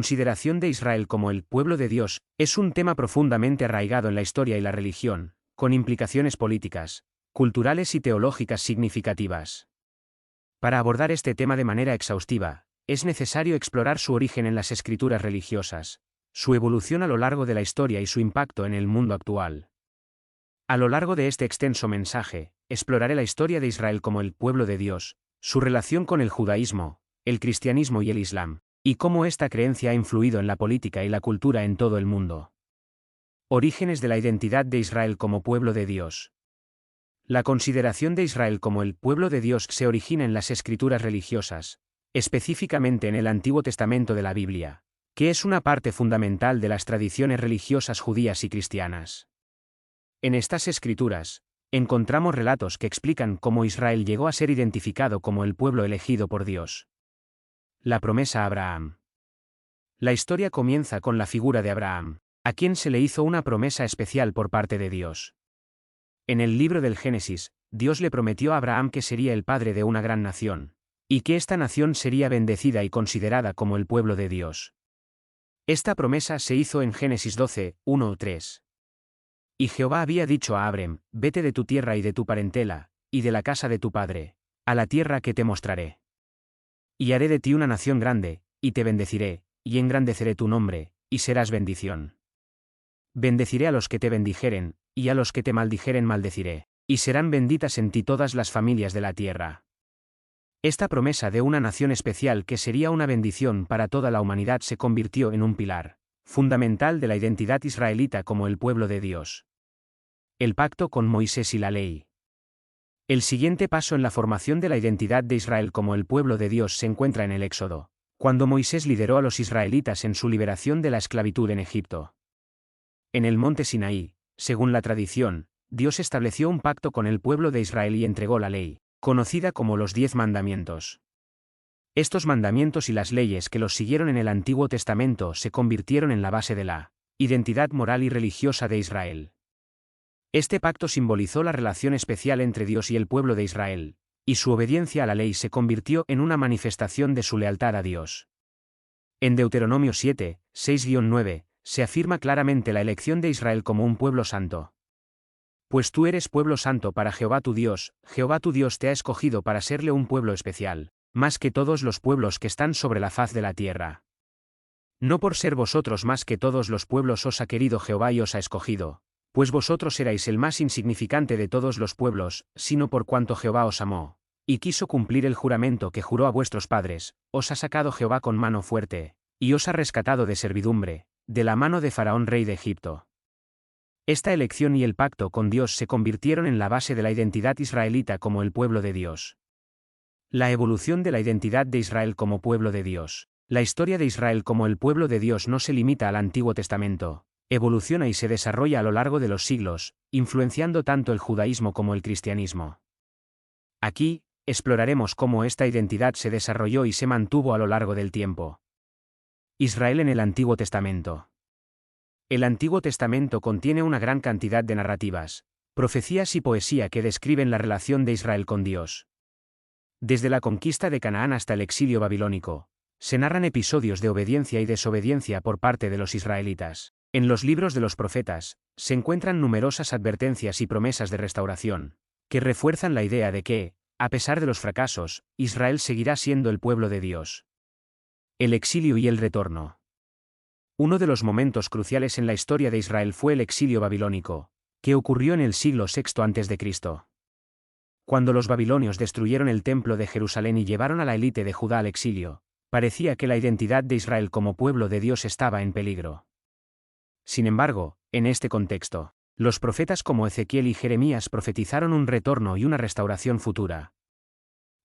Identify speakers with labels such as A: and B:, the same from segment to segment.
A: Consideración de Israel como el pueblo de Dios es un tema profundamente arraigado en la historia y la religión, con implicaciones políticas, culturales y teológicas significativas. Para abordar este tema de manera exhaustiva, es necesario explorar su origen en las escrituras religiosas, su evolución a lo largo de la historia y su impacto en el mundo actual. A lo largo de este extenso mensaje, exploraré la historia de Israel como el pueblo de Dios, su relación con el judaísmo, el cristianismo y el islam, y cómo esta creencia ha influido en la política y la cultura en todo el mundo. Orígenes de la identidad de Israel como pueblo de Dios. La consideración de Israel como el pueblo de Dios se origina en las escrituras religiosas, específicamente en el Antiguo Testamento de la Biblia, que es una parte fundamental de las tradiciones religiosas judías y cristianas. En estas escrituras, encontramos relatos que explican cómo Israel llegó a ser identificado como el pueblo elegido por Dios. La promesa a Abraham. La historia comienza con la figura de Abraham, a quien se le hizo una promesa especial por parte de Dios. En el libro del Génesis, Dios le prometió a Abraham que sería el padre de una gran nación, y que esta nación sería bendecida y considerada como el pueblo de Dios. Esta promesa se hizo en Génesis 12, 1-3. Y Jehová había dicho a Abram: vete de tu tierra y de tu parentela, y de la casa de tu padre, a la tierra que te mostraré. Y haré de ti una nación grande, y te bendeciré, y engrandeceré tu nombre, y serás bendición. Bendeciré a los que te bendijeren, y a los que te maldijeren maldeciré, y serán benditas en ti todas las familias de la tierra. Esta promesa de una nación especial que sería una bendición para toda la humanidad se convirtió en un pilar fundamental de la identidad israelita como el pueblo de Dios. El pacto con Moisés y la ley. El siguiente paso en la formación de la identidad de Israel como el pueblo de Dios se encuentra en el Éxodo, cuando Moisés lideró a los israelitas en su liberación de la esclavitud en Egipto. En el monte Sinaí, según la tradición, Dios estableció un pacto con el pueblo de Israel y entregó la ley, conocida como los 10 mandamientos. Estos mandamientos y las leyes que los siguieron en el Antiguo Testamento se convirtieron en la base de la identidad moral y religiosa de Israel. Este pacto simbolizó la relación especial entre Dios y el pueblo de Israel, y su obediencia a la ley se convirtió en una manifestación de su lealtad a Dios. En Deuteronomio 7, 6-9, se afirma claramente la elección de Israel como un pueblo santo. Pues tú eres pueblo santo para Jehová tu Dios te ha escogido para serle un pueblo especial, más que todos los pueblos que están sobre la faz de la tierra. No por ser vosotros más que todos los pueblos os ha querido Jehová y os ha escogido, pues vosotros erais el más insignificante de todos los pueblos, sino por cuanto Jehová os amó, y quiso cumplir el juramento que juró a vuestros padres, os ha sacado Jehová con mano fuerte, y os ha rescatado de servidumbre, de la mano de Faraón rey de Egipto. Esta elección y el pacto con Dios se convirtieron en la base de la identidad israelita como el pueblo de Dios. La evolución de la identidad de Israel como pueblo de Dios. La historia de Israel como el pueblo de Dios no se limita al Antiguo Testamento, evoluciona y se desarrolla a lo largo de los siglos, influenciando tanto el judaísmo como el cristianismo. Aquí, exploraremos cómo esta identidad se desarrolló y se mantuvo a lo largo del tiempo. Israel en el Antiguo Testamento. El Antiguo Testamento contiene una gran cantidad de narrativas, profecías y poesía que describen la relación de Israel con Dios. Desde la conquista de Canaán hasta el exilio babilónico, se narran episodios de obediencia y desobediencia por parte de los israelitas. En los libros de los profetas, se encuentran numerosas advertencias y promesas de restauración, que refuerzan la idea de que, a pesar de los fracasos, Israel seguirá siendo el pueblo de Dios. El exilio y el retorno. Uno de los momentos cruciales en la historia de Israel fue el exilio babilónico, que ocurrió en el siglo VI a.C. Cuando los babilonios destruyeron el templo de Jerusalén y llevaron a la élite de Judá al exilio, parecía que la identidad de Israel como pueblo de Dios estaba en peligro. Sin embargo, en este contexto, los profetas como Ezequiel y Jeremías profetizaron un retorno y una restauración futura.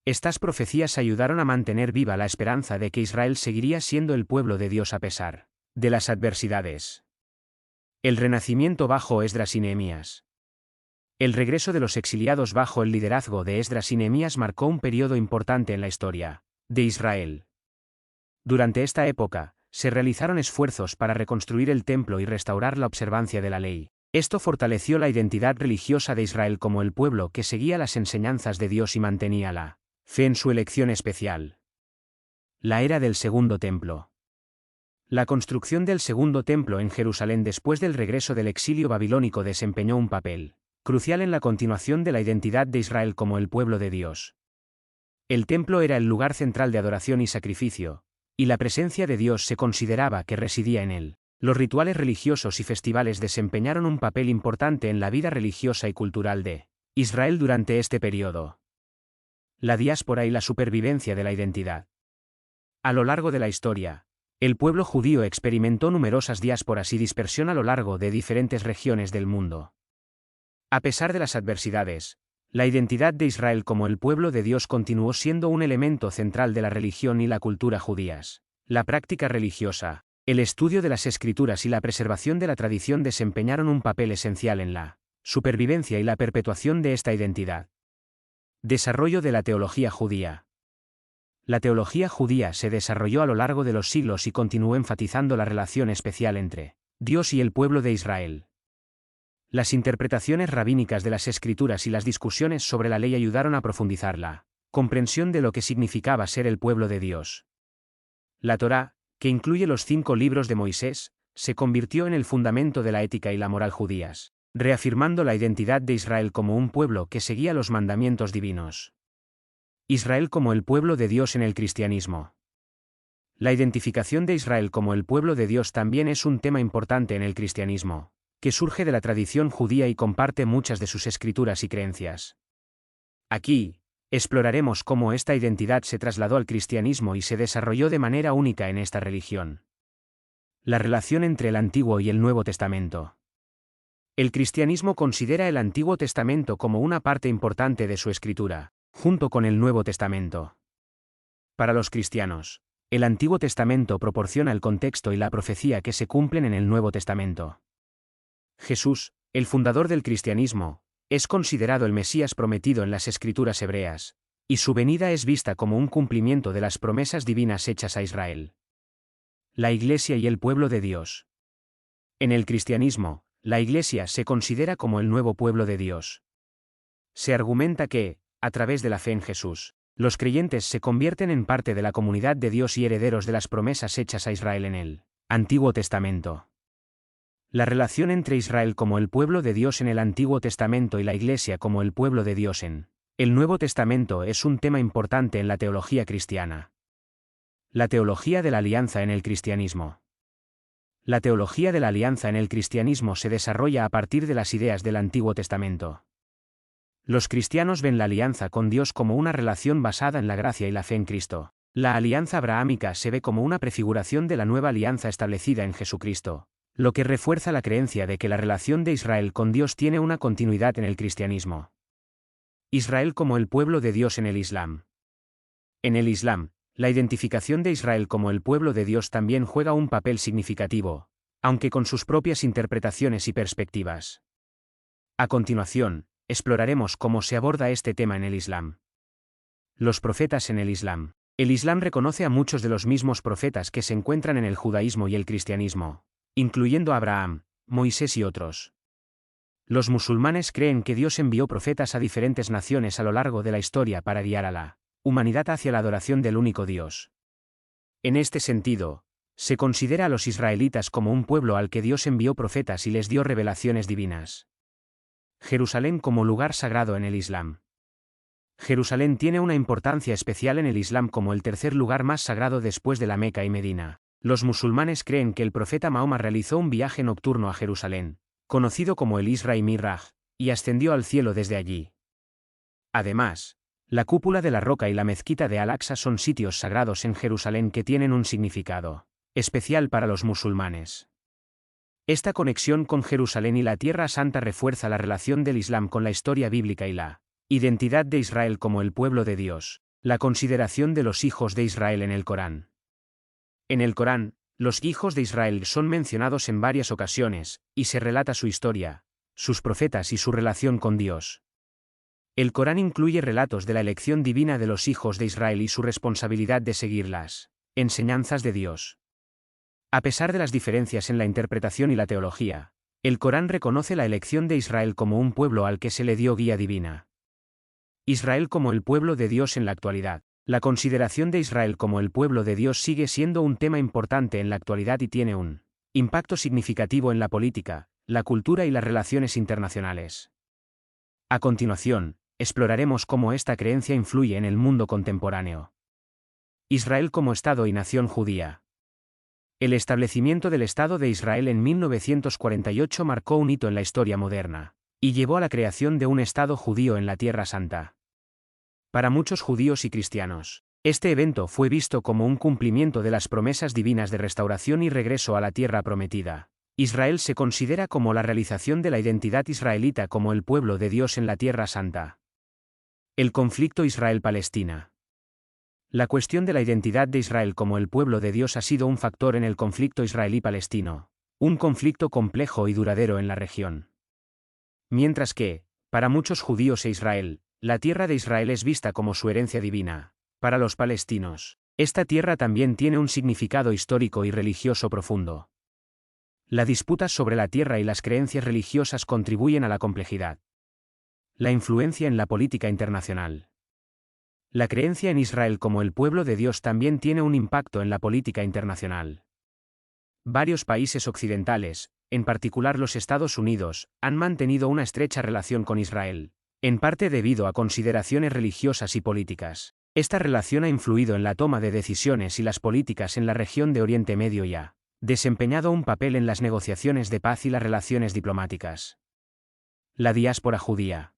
A: Estas profecías ayudaron a mantener viva la esperanza de que Israel seguiría siendo el pueblo de Dios a pesar de las adversidades. El renacimiento bajo Esdras y Nehemías. El regreso de los exiliados bajo el liderazgo de Esdras y Nehemías marcó un periodo importante en la historia de Israel. Durante esta época, se realizaron esfuerzos para reconstruir el templo y restaurar la observancia de la ley. Esto fortaleció la identidad religiosa de Israel como el pueblo que seguía las enseñanzas de Dios y mantenía la fe en su elección especial. La era del Segundo Templo. La construcción del segundo templo en Jerusalén después del regreso del exilio babilónico desempeñó un papel crucial en la continuación de la identidad de Israel como el pueblo de Dios. El templo era el lugar central de adoración y sacrificio, y la presencia de Dios se consideraba que residía en él. Los rituales religiosos y festivales desempeñaron un papel importante en la vida religiosa y cultural de Israel durante este periodo. La diáspora y la supervivencia de la identidad. A lo largo de la historia, el pueblo judío experimentó numerosas diásporas y dispersión a lo largo de diferentes regiones del mundo. A pesar de las adversidades, la identidad de Israel como el pueblo de Dios continuó siendo un elemento central de la religión y la cultura judías. La práctica religiosa, el estudio de las Escrituras y la preservación de la tradición desempeñaron un papel esencial en la supervivencia y la perpetuación de esta identidad. Desarrollo de la teología judía. La teología judía se desarrolló a lo largo de los siglos y continuó enfatizando la relación especial entre Dios y el pueblo de Israel. Las interpretaciones rabínicas de las Escrituras y las discusiones sobre la ley ayudaron a profundizar la comprensión de lo que significaba ser el pueblo de Dios. La Torá, que incluye los 5 libros de Moisés, se convirtió en el fundamento de la ética y la moral judías, reafirmando la identidad de Israel como un pueblo que seguía los mandamientos divinos. Israel como el pueblo de Dios en el cristianismo. La identificación de Israel como el pueblo de Dios también es un tema importante en el cristianismo, que surge de la tradición judía y comparte muchas de sus escrituras y creencias. Aquí, exploraremos cómo esta identidad se trasladó al cristianismo y se desarrolló de manera única en esta religión. La relación entre el Antiguo y el Nuevo Testamento. El cristianismo considera el Antiguo Testamento como una parte importante de su escritura, junto con el Nuevo Testamento. Para los cristianos, el Antiguo Testamento proporciona el contexto y la profecía que se cumplen en el Nuevo Testamento. Jesús, el fundador del cristianismo, es considerado el Mesías prometido en las Escrituras hebreas, y su venida es vista como un cumplimiento de las promesas divinas hechas a Israel. La Iglesia y el pueblo de Dios. En el cristianismo, la Iglesia se considera como el nuevo pueblo de Dios. Se argumenta que, a través de la fe en Jesús, los creyentes se convierten en parte de la comunidad de Dios y herederos de las promesas hechas a Israel en el Antiguo Testamento. La relación entre Israel como el pueblo de Dios en el Antiguo Testamento y la Iglesia como el pueblo de Dios en el Nuevo Testamento es un tema importante en la teología cristiana. La teología de la alianza en el cristianismo. La teología de la alianza en el cristianismo se desarrolla a partir de las ideas del Antiguo Testamento. Los cristianos ven la alianza con Dios como una relación basada en la gracia y la fe en Cristo. La alianza abrahámica se ve como una prefiguración de la nueva alianza establecida en Jesucristo, lo que refuerza la creencia de que la relación de Israel con Dios tiene una continuidad en el cristianismo. Israel como el pueblo de Dios en el Islam. En el Islam, la identificación de Israel como el pueblo de Dios también juega un papel significativo, aunque con sus propias interpretaciones y perspectivas. A continuación, exploraremos cómo se aborda este tema en el Islam. Los profetas en el Islam. El Islam reconoce a muchos de los mismos profetas que se encuentran en el judaísmo y el cristianismo, incluyendo a Abraham, Moisés y otros. Los musulmanes creen que Dios envió profetas a diferentes naciones a lo largo de la historia para guiar a la humanidad hacia la adoración del único Dios. En este sentido, se considera a los israelitas como un pueblo al que Dios envió profetas y les dio revelaciones divinas. Jerusalén como lugar sagrado en el Islam. Jerusalén tiene una importancia especial en el Islam como el tercer lugar más sagrado después de la Meca y Medina. Los musulmanes creen que el profeta Mahoma realizó un viaje nocturno a Jerusalén, conocido como el Isra y Miraj, y ascendió al cielo desde allí. Además, la cúpula de la roca y la mezquita de Al-Aqsa son sitios sagrados en Jerusalén que tienen un significado especial para los musulmanes. Esta conexión con Jerusalén y la Tierra Santa refuerza la relación del Islam con la historia bíblica y la identidad de Israel como el pueblo de Dios. La consideración de los hijos de Israel en el Corán. En el Corán, los hijos de Israel son mencionados en varias ocasiones, y se relata su historia, sus profetas y su relación con Dios. El Corán incluye relatos de la elección divina de los hijos de Israel y su responsabilidad de seguir las enseñanzas de Dios. A pesar de las diferencias en la interpretación y la teología, el Corán reconoce la elección de Israel como un pueblo al que se le dio guía divina. Israel como el pueblo de Dios en la actualidad. La consideración de Israel como el pueblo de Dios sigue siendo un tema importante en la actualidad y tiene un impacto significativo en la política, la cultura y las relaciones internacionales. A continuación, exploraremos cómo esta creencia influye en el mundo contemporáneo. Israel como Estado y nación judía. El establecimiento del Estado de Israel en 1948 marcó un hito en la historia moderna, y llevó a la creación de un Estado judío en la Tierra Santa. Para muchos judíos y cristianos, este evento fue visto como un cumplimiento de las promesas divinas de restauración y regreso a la tierra prometida. Israel se considera como la realización de la identidad israelita como el pueblo de Dios en la Tierra Santa. El conflicto Israel-Palestina. La cuestión de la identidad de Israel como el pueblo de Dios ha sido un factor en el conflicto israelí-palestino, un conflicto complejo y duradero en la región. Mientras que, para muchos judíos Israel, la tierra de Israel es vista como su herencia divina, para los palestinos, esta tierra también tiene un significado histórico y religioso profundo. La disputa sobre la tierra y las creencias religiosas contribuyen a la complejidad. La influencia en la política internacional. La creencia en Israel como el pueblo de Dios también tiene un impacto en la política internacional. Varios países occidentales, en particular los Estados Unidos, han mantenido una estrecha relación con Israel, en parte debido a consideraciones religiosas y políticas. Esta relación ha influido en la toma de decisiones y las políticas en la región de Oriente Medio y ha desempeñado un papel en las negociaciones de paz y las relaciones diplomáticas. La diáspora judía.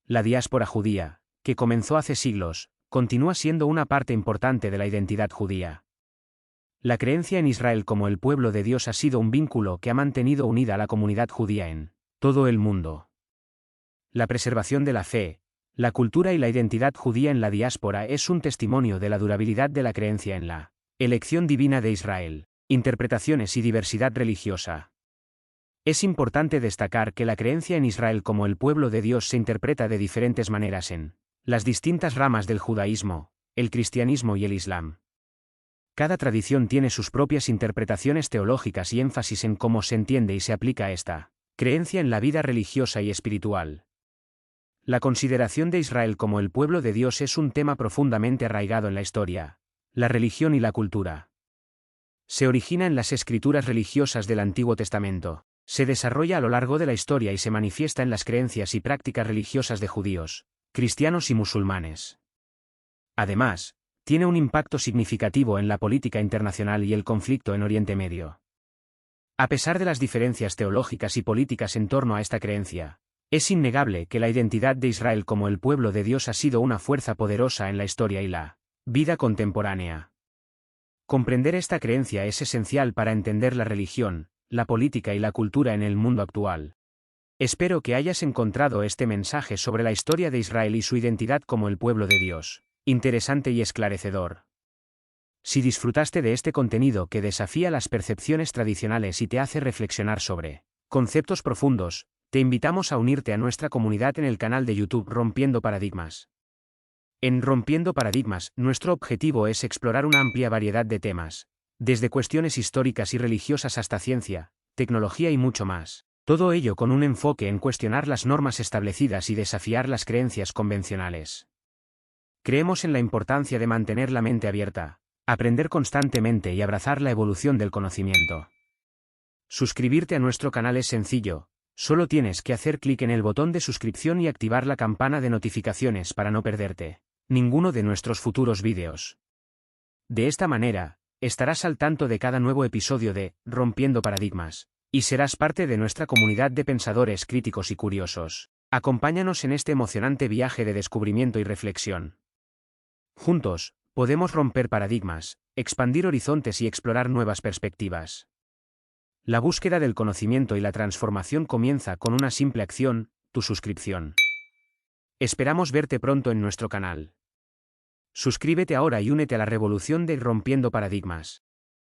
A: La diáspora judía, que comenzó hace siglos, continúa siendo una parte importante de la identidad judía. La creencia en Israel como el pueblo de Dios ha sido un vínculo que ha mantenido unida a la comunidad judía en todo el mundo. La preservación de la fe, la cultura y la identidad judía en la diáspora es un testimonio de la durabilidad de la creencia en la elección divina de Israel, interpretaciones y diversidad religiosa. Es importante destacar que la creencia en Israel como el pueblo de Dios se interpreta de diferentes maneras en las distintas ramas del judaísmo, el cristianismo y el islam. Cada tradición tiene sus propias interpretaciones teológicas y énfasis en cómo se entiende y se aplica esta creencia en la vida religiosa y espiritual. La consideración de Israel como el pueblo de Dios es un tema profundamente arraigado en la historia, la religión y la cultura. Se origina en las escrituras religiosas del Antiguo Testamento, se desarrolla a lo largo de la historia y se manifiesta en las creencias y prácticas religiosas de judíos, cristianos y musulmanes. Además, tiene un impacto significativo en la política internacional y el conflicto en Oriente Medio. A pesar de las diferencias teológicas y políticas en torno a esta creencia, es innegable que la identidad de Israel como el pueblo de Dios ha sido una fuerza poderosa en la historia y la vida contemporánea. Comprender esta creencia es esencial para entender la religión, la política y la cultura en el mundo actual. Espero que hayas encontrado este mensaje sobre la historia de Israel y su identidad como el pueblo de Dios interesante y esclarecedor. Si disfrutaste de este contenido que desafía las percepciones tradicionales y te hace reflexionar sobre conceptos profundos, te invitamos a unirte a nuestra comunidad en el canal de YouTube Rompiendo Paradigmas. En Rompiendo Paradigmas, nuestro objetivo es explorar una amplia variedad de temas, desde cuestiones históricas y religiosas hasta ciencia, tecnología y mucho más. Todo ello con un enfoque en cuestionar las normas establecidas y desafiar las creencias convencionales. Creemos en la importancia de mantener la mente abierta, aprender constantemente y abrazar la evolución del conocimiento. Suscribirte a nuestro canal es sencillo, solo tienes que hacer clic en el botón de suscripción y activar la campana de notificaciones para no perderte ninguno de nuestros futuros vídeos. De esta manera, estarás al tanto de cada nuevo episodio de Rompiendo Paradigmas, y serás parte de nuestra comunidad de pensadores críticos y curiosos. Acompáñanos en este emocionante viaje de descubrimiento y reflexión. Juntos, podemos romper paradigmas, expandir horizontes y explorar nuevas perspectivas. La búsqueda del conocimiento y la transformación comienza con una simple acción, tu suscripción. Esperamos verte pronto en nuestro canal. Suscríbete ahora y únete a la revolución de Rompiendo Paradigmas.